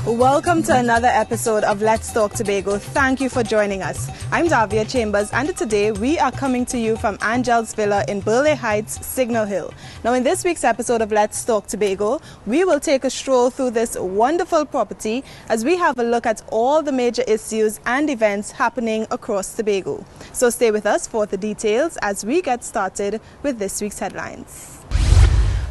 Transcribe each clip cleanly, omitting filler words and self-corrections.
Welcome to another episode of Let's Talk Tobago. Thank you for joining us. I'm Davia Chambers, and today we are coming to you from Angelle's Villa in Burleigh Heights, Signal Hill. Now, in this week's episode of Let's Talk Tobago, we will take a stroll through this wonderful property as we have a look at all the major issues and events happening across Tobago. So stay with us for the details as we get started with this week's headlines.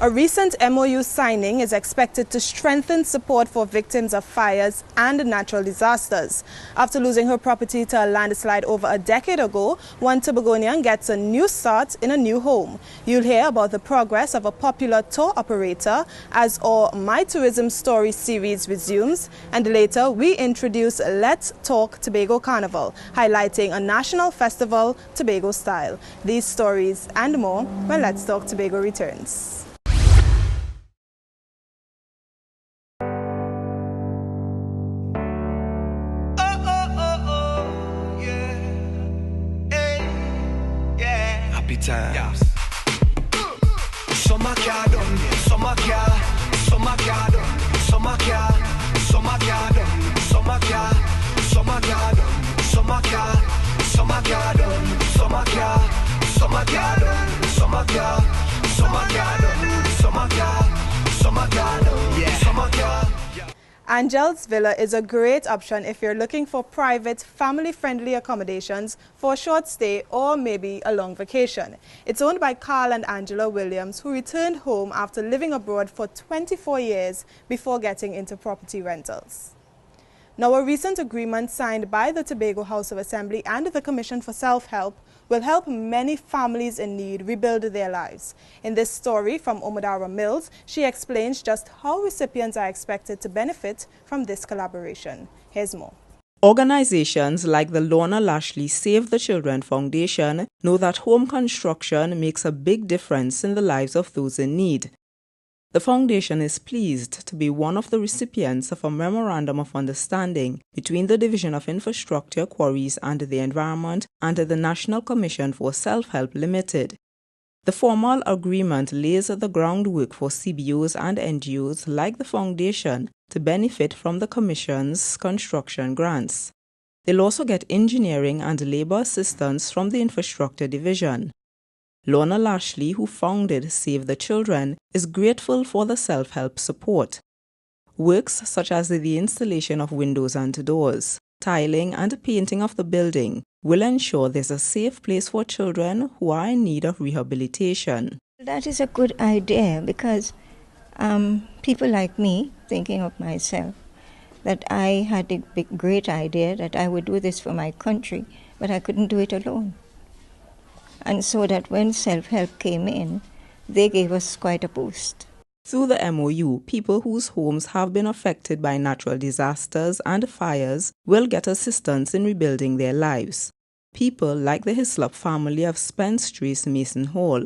A recent M.O.U. signing is expected to strengthen support for victims of fires and natural disasters. After losing her property to a landslide over a decade ago, one Tobagonian gets a new start in a new home. You'll hear about the progress of a popular tour operator as our My Tourism Story series resumes, and later we introduce Let's Talk Tobago Carnival, highlighting a national festival Tobago style. These stories and more when Let's Talk Tobago returns. Times. Summer car done, summer car, summer car done, summer car, summer car done, summer car, summer car done, summer car, summer car done, summer car, summer car done, summer car, summer car done, summer car, summer car done, yeah, summer car. Angelle's Villa is a great option if you're looking for private, family-friendly accommodations for a short stay or maybe a long vacation. It's owned by Carl and Angela Williams, who returned home after living abroad for 24 years before getting into property rentals. Now, a recent agreement signed by the Tobago House of Assembly and the Commission for Self-Help will help many families in need rebuild their lives. In this story from Omodara Mills, she explains just how recipients are expected to benefit from this collaboration. Here's more. Organizations like the Lorna Lashley Save the Children Foundation know that home construction makes a big difference in the lives of those in need. The foundation is pleased to be one of the recipients of a Memorandum of Understanding between the Division of Infrastructure, Quarries and the Environment and the National Commission for Self-Help Limited. The formal agreement lays the groundwork for CBOs and NGOs like the foundation to benefit from the Commission's construction grants. They'll also get engineering and labor assistance from the Infrastructure Division. Lorna Lashley, who founded Save the Children, is grateful for the self-help support. Works such as the installation of windows and doors, tiling and painting of the building will ensure there's a safe place for children who are in need of rehabilitation. That is a good idea because people like me, thinking of myself, that I had a great idea that I would do this for my country, but I couldn't do it alone. And so that when self-help came in, they gave us quite a boost. Through the M.O.U., people whose homes have been affected by natural disasters and fires will get assistance in rebuilding their lives. People like the Hislop family of Spence Trace Mason Hall.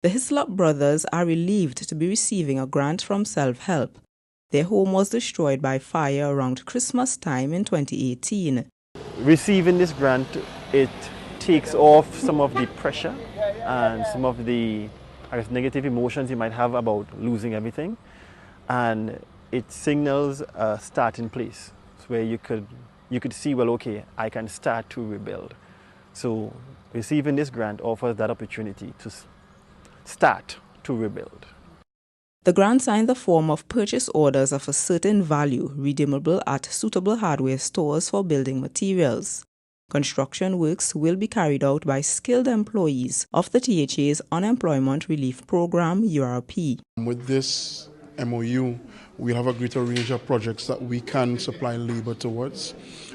The Hislop brothers are relieved to be receiving a grant from self-help. Their home was destroyed by fire around Christmas time in 2018. Receiving this grant, it takes off some of the pressure and some of the negative emotions you might have about losing everything, and it signals a starting place where you could see, well, okay, I can start to rebuild. So receiving this grant offers that opportunity to start to rebuild. The grants are in the form of purchase orders of a certain value redeemable at suitable hardware stores for building materials. Construction works will be carried out by skilled employees of the THA's Unemployment Relief Program, URP. With this M.O.U., we have a greater range of projects that we can supply labor towards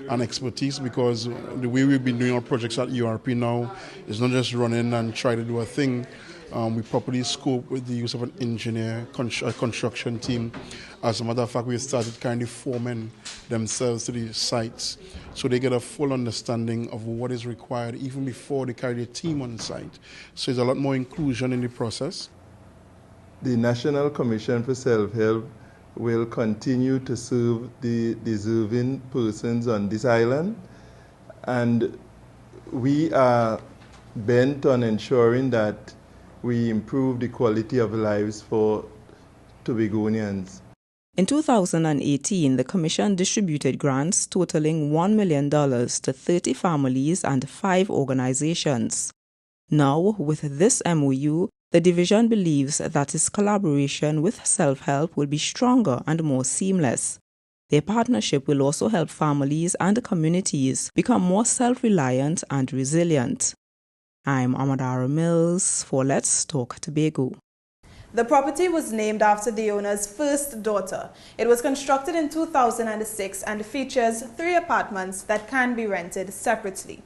and expertise, because the way we've been doing our projects at URP now is not just run in and try to do a thing. We properly scope with the use of an engineer, a construction team. As a matter of fact, we started kind of forming themselves to the sites so they get a full understanding of what is required even before they carry their team on site. So there's a lot more inclusion in the process. The National Commission for Self-Help will continue to serve the deserving persons on this island, and we are bent on ensuring that we improve the quality of lives for Tobagonians. In 2018, the Commission distributed grants totaling $1 million to 30 families and 5 organizations. Now, with this MOU, the division believes that its collaboration with self-help will be stronger and more seamless. Their partnership will also help families and communities become more self-reliant and resilient. I'm Amadara Mills for Let's Talk Tobago. The property was named after the owner's first daughter. It was constructed in 2006 and features 3 apartments that can be rented separately.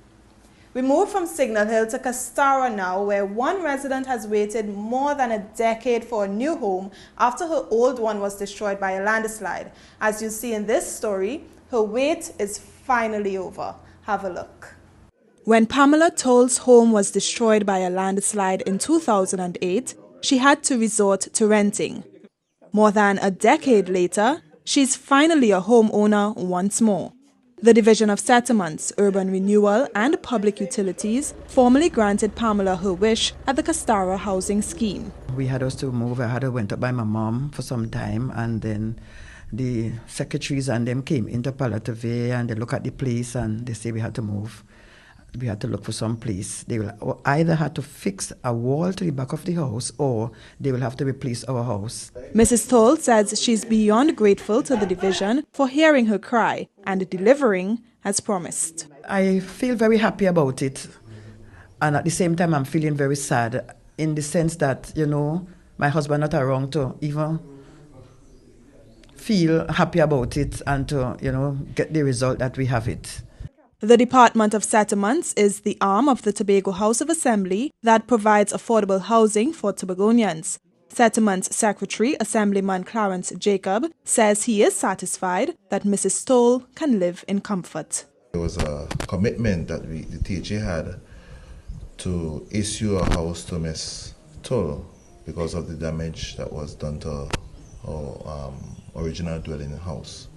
We move from Signal Hill to Castara now, where one resident has waited more than a decade for a new home after her old one was destroyed by a landslide. As you see in this story, her wait is finally over. Have a look. When Pamela Toll's home was destroyed by a landslide in 2008, she had to resort to renting. More than a decade later, she's finally a homeowner once more. The Division of Settlements, Urban Renewal and Public Utilities formally granted Pamela her wish at the Castara housing scheme. We had us to move. I had went up by my mom for some time, and then the secretaries and them came into Palliative and they look at the place and they say we had to move. We had to look for some place. They will either have to fix a wall to the back of the house or they will have to replace our house. Mrs. Toll says she's beyond grateful to the division for hearing her cry and delivering as promised. I feel very happy about it, and at the same time I'm feeling very sad in the sense that, you know, my husband not around to even feel happy about it and to, you know, get the result that we have it. The Department of Settlements is the arm of the Tobago House of Assembly that provides affordable housing for Tobagonians. Settlements Secretary Assemblyman Clarence Jacob says he is satisfied that Mrs. Toll can live in comfort. There was a commitment that the THA had to issue a house to Ms. Toll because of the damage that was done to our original dwelling house.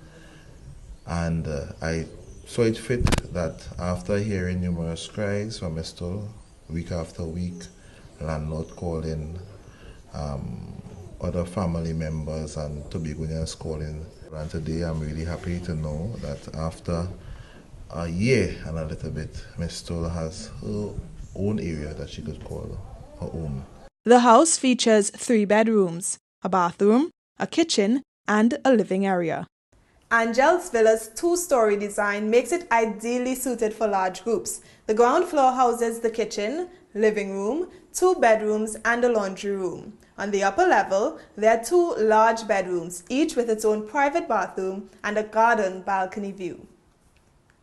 And I saw it fit that after hearing numerous cries from Ms. Toll, week after week, landlord calling, other family members and Tobagonians calling. And today I'm really happy to know that after a year and a little bit, Ms. Toll has her own area that she could call her own. The house features 3 bedrooms, a bathroom, a kitchen, and a living area. Angelle's villa's 2-story design makes it ideally suited for large groups. The ground floor houses the kitchen, living room, 2 bedrooms, and a laundry room. On the upper level, there are 2 large bedrooms, each with its own private bathroom and a garden balcony view.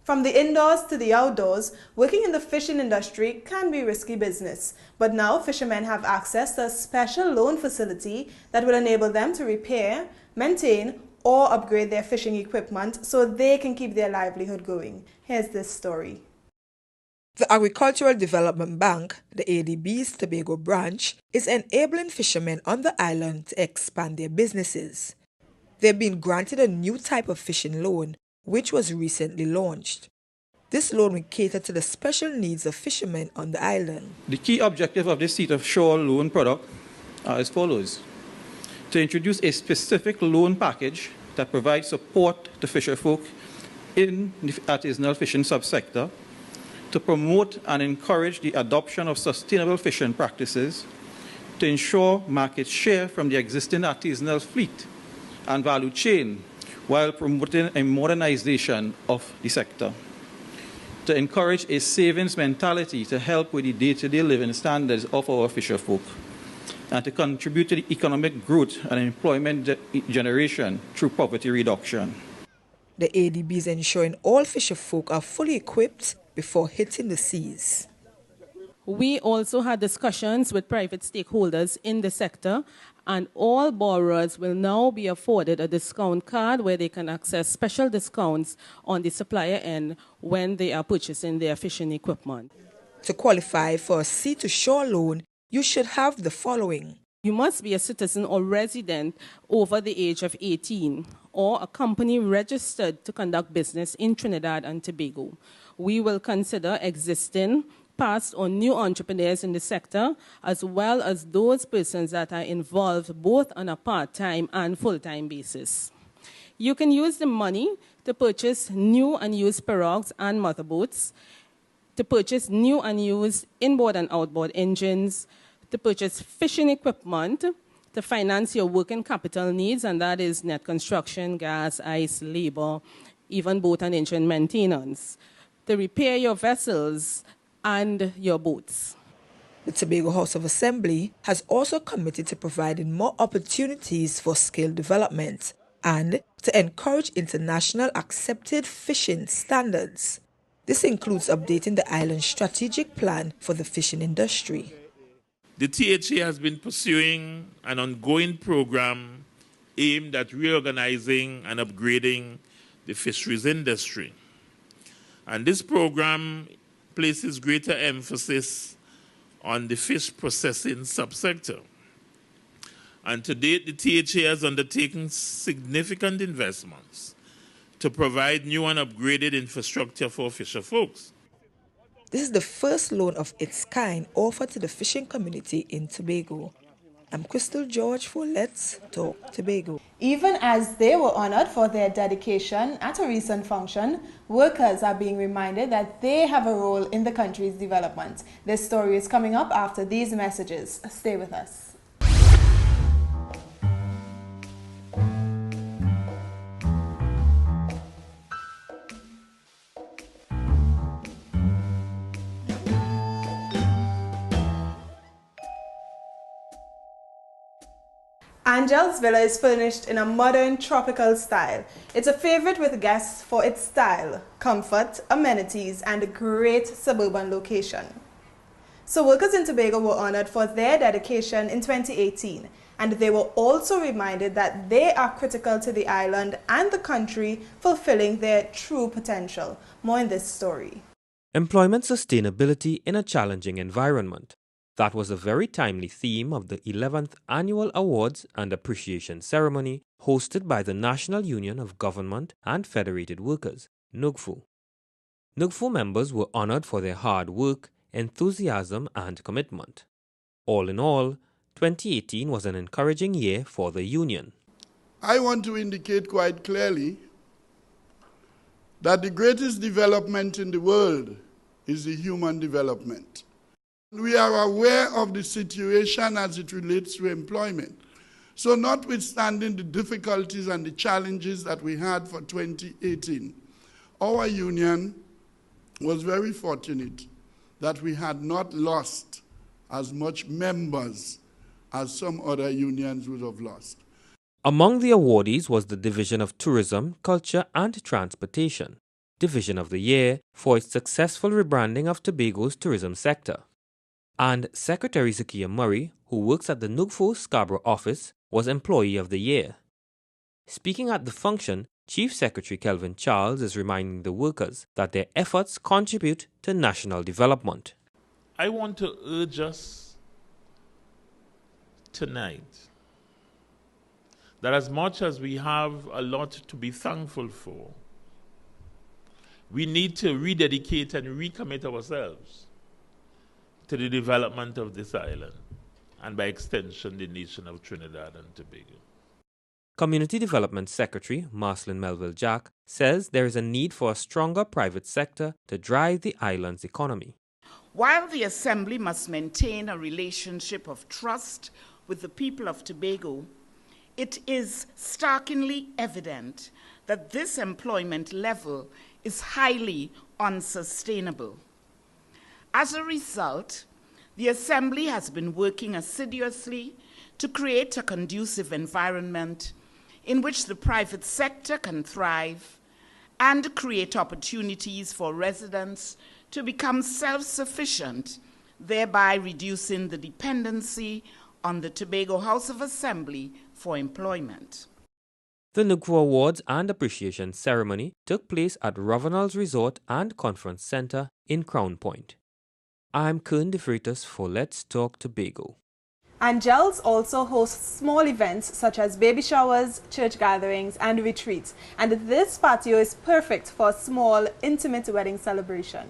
From the indoors to the outdoors, working in the fishing industry can be risky business. But now fishermen have access to a special loan facility that will enable them to repair, maintain, or upgrade their fishing equipment so they can keep their livelihood going. Here's this story. The Agricultural Development Bank, the ADB's Tobago branch, is enabling fishermen on the island to expand their businesses. They've been granted a new type of fishing loan, which was recently launched. This loan will cater to the special needs of fishermen on the island. The key objective of this Seat of Shore loan product are as follows: to introduce a specific loan package that provides support to fisherfolk in the artisanal fishing subsector, to promote and encourage the adoption of sustainable fishing practices, to ensure market share from the existing artisanal fleet and value chain while promoting a modernization of the sector, to encourage a savings mentality to help with the day-to-day living standards of our fisherfolk, and to contribute to the economic growth and employment generation through poverty reduction. The ADB is ensuring all fisherfolk are fully equipped before hitting the seas. We also had discussions with private stakeholders in the sector, and all borrowers will now be afforded a discount card where they can access special discounts on the supplier end when they are purchasing their fishing equipment. To qualify for a sea-to-shore loan, you should have the following. You must be a citizen or resident over the age of 18 or a company registered to conduct business in Trinidad and Tobago. We will consider existing past or new entrepreneurs in the sector, as well as those persons that are involved both on a part-time and full-time basis. You can use the money to purchase new and used pirogues and motorboats, to purchase new and used inboard and outboard engines, to purchase fishing equipment, to finance your working capital needs, and that is net construction, gas, ice, labor, even boat and engine maintenance, to repair your vessels and your boats. The Tobago House of Assembly has also committed to providing more opportunities for skill development and to encourage international accepted fishing standards. This includes updating the island's strategic plan for the fishing industry. The THA has been pursuing an ongoing program aimed at reorganizing and upgrading the fisheries industry. And this program places greater emphasis on the fish processing subsector. And to date, the THA has undertaken significant investments to provide new and upgraded infrastructure for fisher folks. This is the first loan of its kind offered to the fishing community in Tobago. I'm Crystal George for Let's Talk Tobago. Even as they were honored for their dedication at a recent function, workers are being reminded that they have a role in the country's development. This story is coming up after these messages. Stay with us. Angelle's Villa is furnished in a modern tropical style. It's a favorite with guests for its style, comfort, amenities, and a great suburban location. So workers in Tobago were honored for their dedication in 2018, and they were also reminded that they are critical to the island and the country fulfilling their true potential. More in this story. Employment sustainability in a challenging environment. That was a very timely theme of the 11th Annual Awards and Appreciation Ceremony hosted by the National Union of Government and Federated Workers, NUGFU. NUGFU members were honored for their hard work, enthusiasm and commitment. All in all, 2018 was an encouraging year for the union. I want to indicate quite clearly that the greatest development in the world is the human development. We are aware of the situation as it relates to employment. So notwithstanding the difficulties and the challenges that we had for 2018, our union was very fortunate that we had not lost as much members as some other unions would have lost. Among the awardees was the Division of Tourism, Culture and Transportation, Division of the Year for its successful rebranding of Tobago's tourism sector. And Secretary Zakia Murray, who works at the NUGFU Scarborough office, was Employee of the Year. Speaking at the function, Chief Secretary Kelvin Charles is reminding the workers that their efforts contribute to national development. I want to urge us tonight that as much as we have a lot to be thankful for, we need to rededicate and recommit ourselves to the development of this island, and by extension, the nation of Trinidad and Tobago. Community Development Secretary Marcelin Melville Jack says there is a need for a stronger private sector to drive the island's economy. While the Assembly must maintain a relationship of trust with the people of Tobago, it is starkly evident that this employment level is highly unsustainable. As a result, the Assembly has been working assiduously to create a conducive environment in which the private sector can thrive and create opportunities for residents to become self-sufficient, thereby reducing the dependency on the Tobago House of Assembly for employment. The NUGFU Awards and Appreciation Ceremony took place at Ravenel's Resort and Conference Center in Crown Point. I'm Kern de Freitas for Let's Talk Tobago. Angelle's also hosts small events such as baby showers, church gatherings, and retreats. And this patio is perfect for a small, intimate wedding celebration.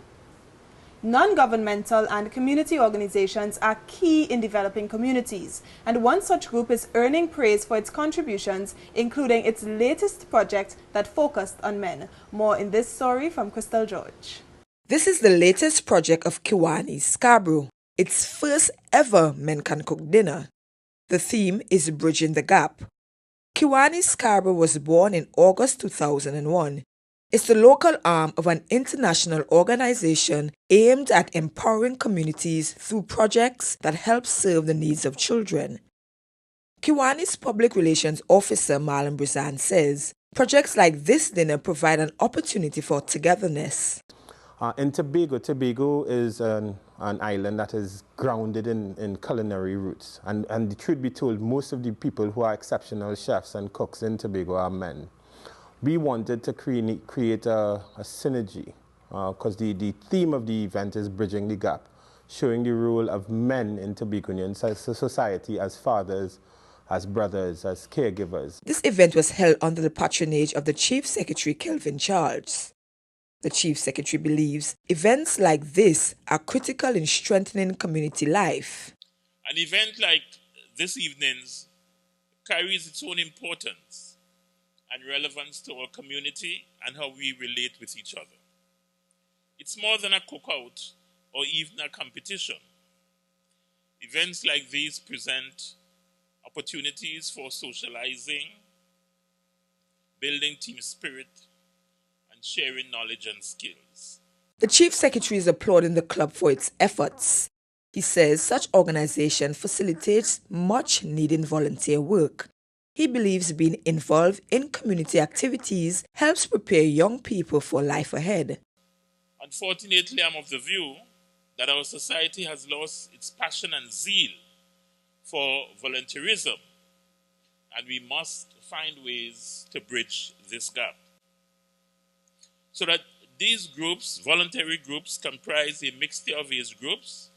Non-governmental and community organizations are key in developing communities, and one such group is earning praise for its contributions, including its latest project that focused on men. More in this story from Crystal George. This is the latest project of Kiwani Scarborough, its first ever Men Can Cook dinner. The theme is Bridging the Gap. Kiwani Scarborough was born in August 2001. It's the local arm of an international organization aimed at empowering communities through projects that help serve the needs of children. Kiwani's public relations officer, Marlon Brizan, says projects like this dinner provide an opportunity for togetherness. In Tobago is an island that is grounded in culinary roots. And the truth be told, most of the people who are exceptional chefs and cooks in Tobago are men. We wanted to create a synergy because the theme of the event is Bridging the Gap, showing the role of men in Tobagonian society as fathers, as brothers, as caregivers. This event was held under the patronage of the Chief Secretary, Kelvin Charles. The Chief Secretary believes events like this are critical in strengthening community life. An event like this evening's carries its own importance and relevance to our community and how we relate with each other. It's more than a cookout or even a competition. Events like these present opportunities for socializing, building team spirit, and sharing knowledge and skills. The Chief Secretary is applauding the club for its efforts. He says such organization facilitates much needed volunteer work. He believes being involved in community activities helps prepare young people for life ahead. Unfortunately, I'm of the view that our society has lost its passion and zeal for volunteerism, and we must find ways to bridge this gap. So that these groups, voluntary groups, comprise a mixture of age groups,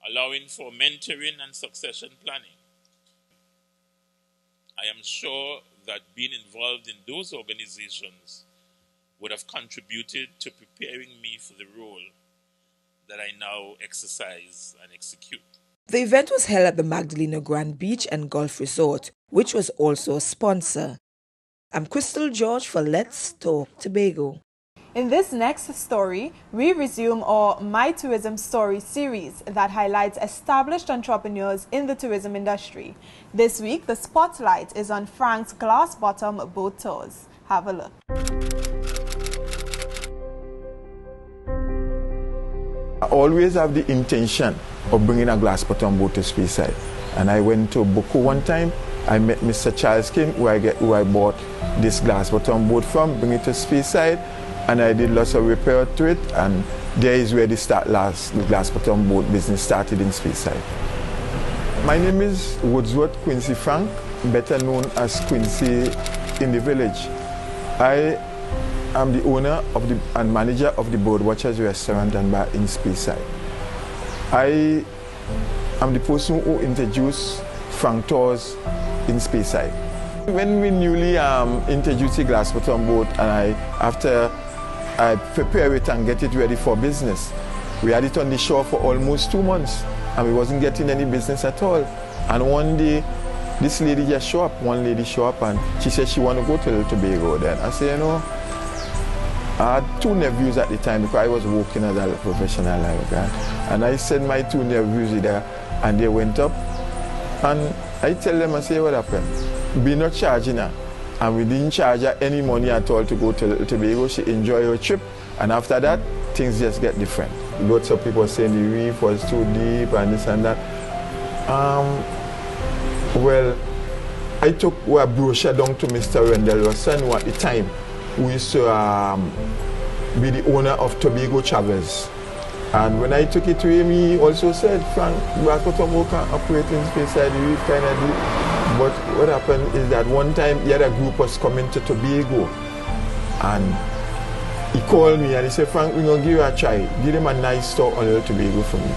allowing for mentoring and succession planning. I am sure that being involved in those organizations would have contributed to preparing me for the role that I now exercise and execute. The event was held at the Magdalena Grand Beach and Golf Resort, which was also a sponsor. I'm Crystal George for Let's Talk Tobago. In this next story, we resume our My Tourism Story series that highlights established entrepreneurs in the tourism industry. This week, the spotlight is on Frank's Glass Bottom Boat Tours. Have a look. I always have the intention of bringing a glass bottom boat to Speyside. And I went to Boko one time. I met Mr. Charles King, who I bought this glass bottom boat from, bring it to Speyside. And I did lots of repair to it, and there is where the glass bottom boat business started in Speyside. My name is Woodsworth Quincy Frank, better known as Quincy in the village. I am the owner and manager of the Birdwatchers Restaurant and Bar in Speyside. I am the person who introduced Frank Tours in Speyside. When we newly introduced the glass bottom boat, and after I prepare it and get it ready for business, we had it on the shore for almost 2 months, and we wasn't getting any business at all. And one day, this lady just showed up, and she said she want to go to Tobago then. I said, you know, I had 2 nephews at the time because I was working as a professional lifeguard. And I sent my 2 nephews there, and they went up, and I tell them, I say, what happened? Be not charging her. And we didn't charge her any money at all to go to Tobago. She enjoyed her trip, and after that, things just get different. Lots of people saying the reef was too deep and this and that. Well, I took a brochure down to Mr. Rendell Rossan, who at the time who used to be the owner of Tobago Travels. And when I took it to him, he also said, Frank, glass bottom boat can operate in Speyside, the reef kind of deep. But what happened is that one time the other group was coming to Tobago, and he called me and he said, Frank, we're going to give you a try. Give them a nice store on Little Tobago for me.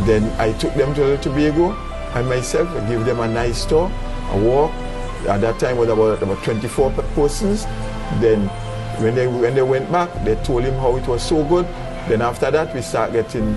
Then I took them to Little Tobago, and myself, I gave them a nice store, a walk. At that time, it was about 24 persons. Then when they went back, they told him how it was so good. Then after that, we start getting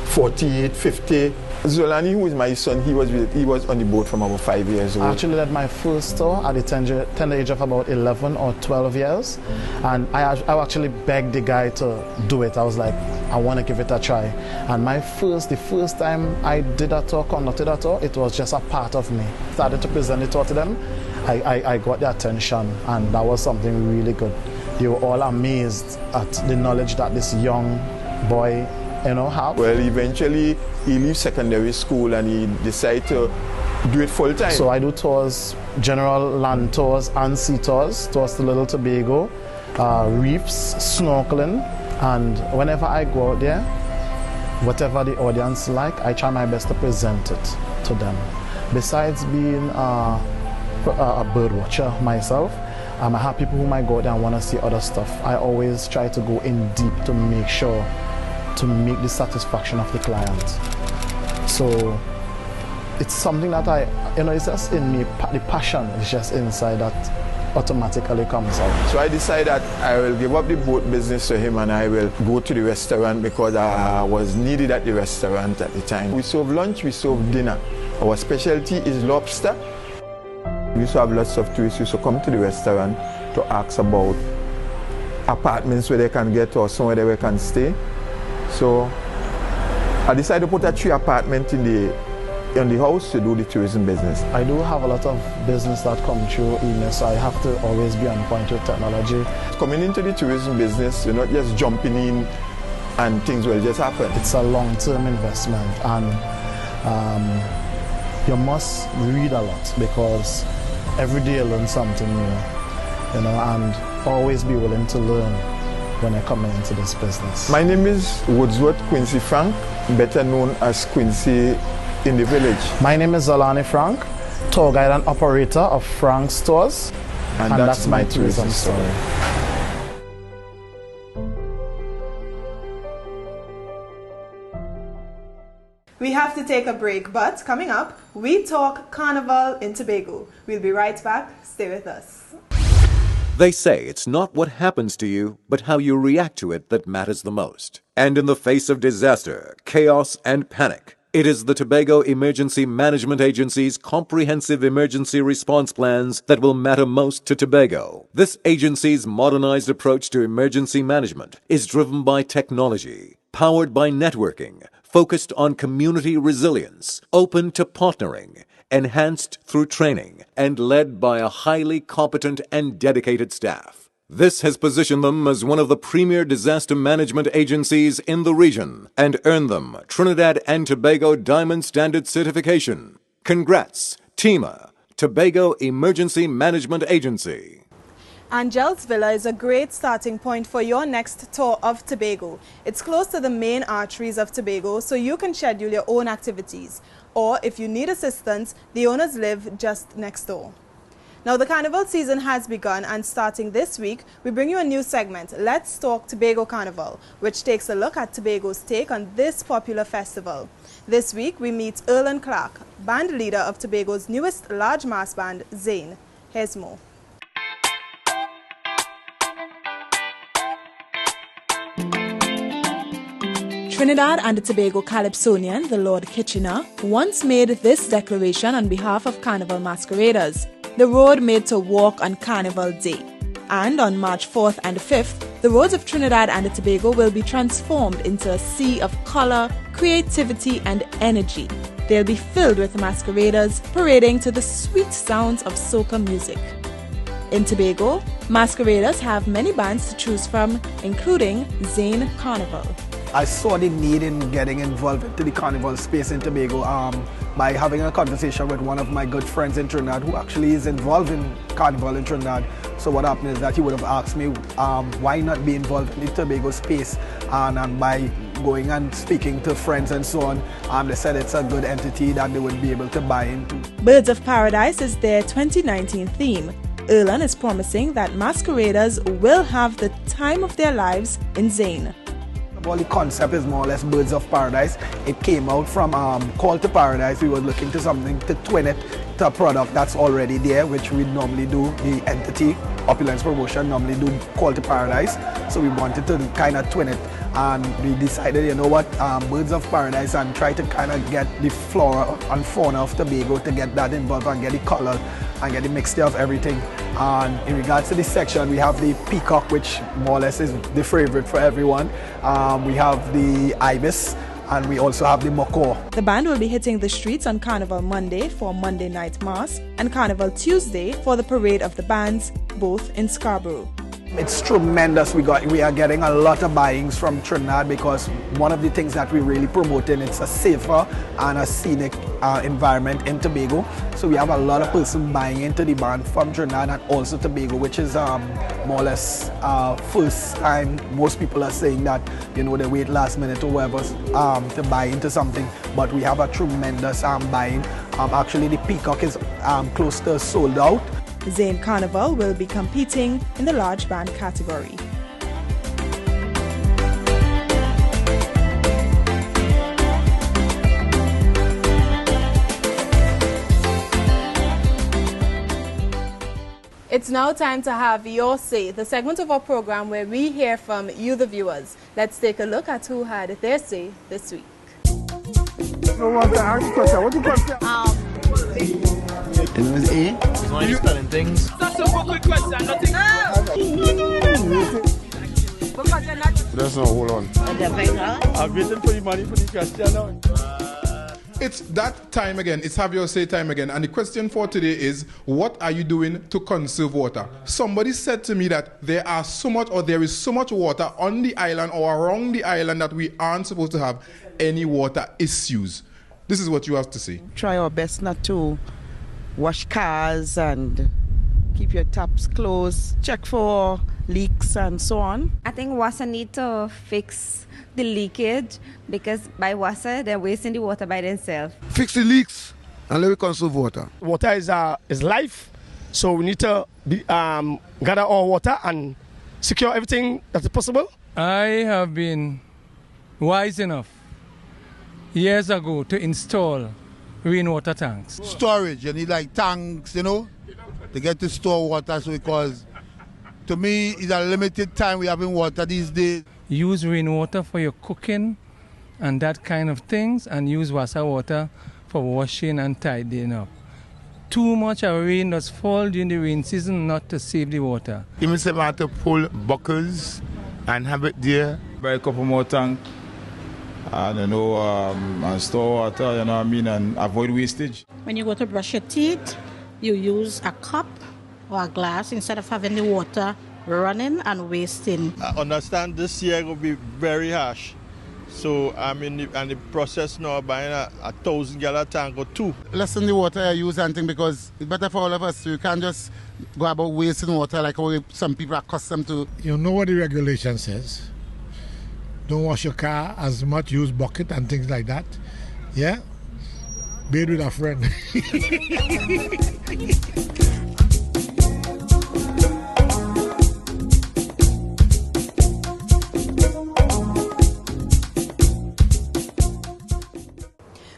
48, 50. Zolani, who is my son, he was on the boat from about 5 years old. I actually led my first store at the tender age of about 11 or 12 years. And I actually begged the guy to do it. I was like, I want to give it a try. And the first time I did a tour, conducted a tour, it was just a part of me. Started to present the tour to them. I got their attention, and that was something really good. They were all amazed at the knowledge that this young boy, have. Well, eventually he leaves secondary school and he decided to do it full time. So I do tours, general land tours and sea tours to Little Tobago, reefs, snorkeling, and whenever I go out there, whatever the audience like, I try my best to present it to them. Besides being a bird watcher myself, I have people who might go there and want to see other stuff. I always try to go in deep to make sure to make the satisfaction of the client. So it's something that it's just in me, the passion is just inside that automatically comes out. So I decided that I will give up the boat business to him and I will go to the restaurant because I was needed at the restaurant at the time. We serve lunch, we serve dinner. Our specialty is lobster. We used to have lots of tourists who used to come to the restaurant to ask about apartments where they can get or somewhere they can stay. So I decided to put a 3 apartment in the house to do the tourism business. I do have a lot of business that come through email, so I have to always be on point with technology. Coming into the tourism business, you're not just jumping in and things will just happen. It's a long-term investment, and you must read a lot because every day you learn something new, and always be willing to learn when you're coming into this business. My name is Woodsworth Quincy Frank, better known as Quincy in the village. My name is Zolani Frank, tour guide and operator of Frank's Stores, and that's my tourism story. We have to take a break, but coming up, we talk Carnival in Tobago. We'll be right back. Stay with us. They say it's not what happens to you, but how you react to it that matters the most. And in the face of disaster, chaos, and panic, it is the Tobago Emergency Management Agency's comprehensive emergency response plans that will matter most to Tobago. This agency's modernized approach to emergency management is driven by technology, powered by networking, focused on community resilience, open to partnering, enhanced through training, and led by a highly competent and dedicated staff. This has positioned them as one of the premier disaster management agencies in the region and earned them Trinidad and Tobago Diamond Standard certification. Congrats, TEMA, Tobago Emergency Management Agency. Angelle's Villa is a great starting point for your next tour of Tobago. It's close to the main arteries of Tobago, so you can schedule your own activities. Or if you need assistance, the owners live just next door. Now the carnival season has begun, and starting this week, we bring you a new segment, Let's Talk Tobago Carnival, which takes a look at Tobago's take on this popular festival. This week, we meet Erlen Clark, band leader of Tobago's newest large mass band, Zane. Here's more. Trinidad and Tobago Calypsonian, the Lord Kitchener, once made this declaration on behalf of carnival masqueraders. The road made to walk on Carnival Day. And on March 4th and 5th, the roads of Trinidad and Tobago will be transformed into a sea of color, creativity, and energy. They'll be filled with masqueraders parading to the sweet sounds of soca music. In Tobago, masqueraders have many bands to choose from, including Zane Carnival. I saw the need in getting involved into the carnival space in Tobago by having a conversation with one of my good friends in Trinidad who actually is involved in carnival in Trinidad. So what happened is that he would have asked me why not be involved in the Tobago space, and by going and speaking to friends and so on, they said it's a good entity that they would be able to buy into. Birds of Paradise is their 2019 theme. Erlen is promising that masqueraders will have the time of their lives in Zane. Well, the concept is more or less Birds of Paradise. It came out from Call to Paradise. We were looking to something to twin it to a product that's already there, which we normally do, the entity. Opulence promotion normally do Call to Paradise, so we wanted to kind of twin it, and we decided, you know what, Birds of Paradise, and try to kind of get the flora and fauna of Tobago to get that involved and get the color and get the mixture of everything. And in regards to this section, we have the peacock, which more or less is the favorite for everyone. We have the ibis, and we also have the macaw. The band will be hitting the streets on Carnival Monday for Monday Night Mass and Carnival Tuesday for the Parade of the Bands, both in Scarborough. It's tremendous. We are getting a lot of buyings from Trinidad because one of the things that we're really promoting, it's a safer and a scenic environment in Tobago. So we have a lot of persons buying into the band from Trinidad and also Tobago, which is more or less first time. Most people are saying that, you know, they wait last minute or whatever to buy into something, but we have a tremendous buying. Actually, the peacock is close to sold out. Zane Carnival will be competing in the large band category. It's now time to have Your Say, the segment of our program where we hear from you, the viewers. Let's take a look at who had their say this week. It was A. He's only spelling things. That's a quick question. Nothing. That's not, hold on. I'm waiting for the money for the question now. It's that time again. It's Have Your Say time again. And the question for today is, what are you doing to conserve water? Somebody said to me that there is so much water on the island or around the island that we aren't supposed to have any water issues. This is what you have to say. Try our best not to wash cars and keep your taps closed, check for leaks and so on. I think WASA need to fix the leakage because by WASA they're wasting the water by themselves. Fix the leaks and let me conserve water. Water is life, so we need to gather our water and secure everything that's possible. I have been wise enough years ago to install rainwater tanks. Storage, you need like tanks, you know, to get to store water, so because to me it's a limited time we having water these days. Use rainwater for your cooking and that kind of things, and use WASA water for washing and tidying up. Too much of rain does fall during the rain season not to save the water. Even if I have to pull buckets and have it there. Buy a couple more tanks. And and store water, you know what I mean, and avoid wastage. When you go to brush your teeth, you use a cup or a glass instead of having the water running and wasting. I understand this year will be very harsh. So I'm in the process now of buying a 1,000-gallon tank or two. Lessen the water I use and thing, because it's better for all of us. You can't just go about wasting water like how some people are accustomed to. You know what the regulation says. Don't wash your car as much, use bucket and things like that. Yeah? Bathe with a friend.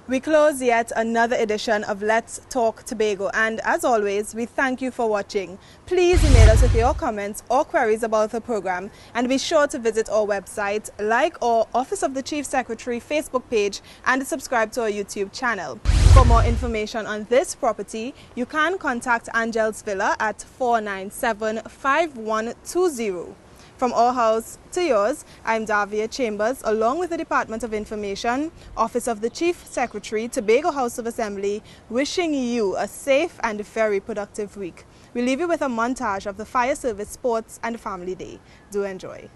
We close yet another edition of Let's Talk Tobago, and as always, we thank you for watching. Please email us with your comments or queries about the program, and be sure to visit our website, like our Office of the Chief Secretary Facebook page, and subscribe to our YouTube channel. For more information on this property, you can contact Angelle's Villa at 497-5120. From our house to yours, I'm Davia Chambers, along with the Department of Information, Office of the Chief Secretary, Tobago House of Assembly, wishing you a safe and very productive week. We leave you with a montage of the Fire Service Sports and Family Day. Do enjoy.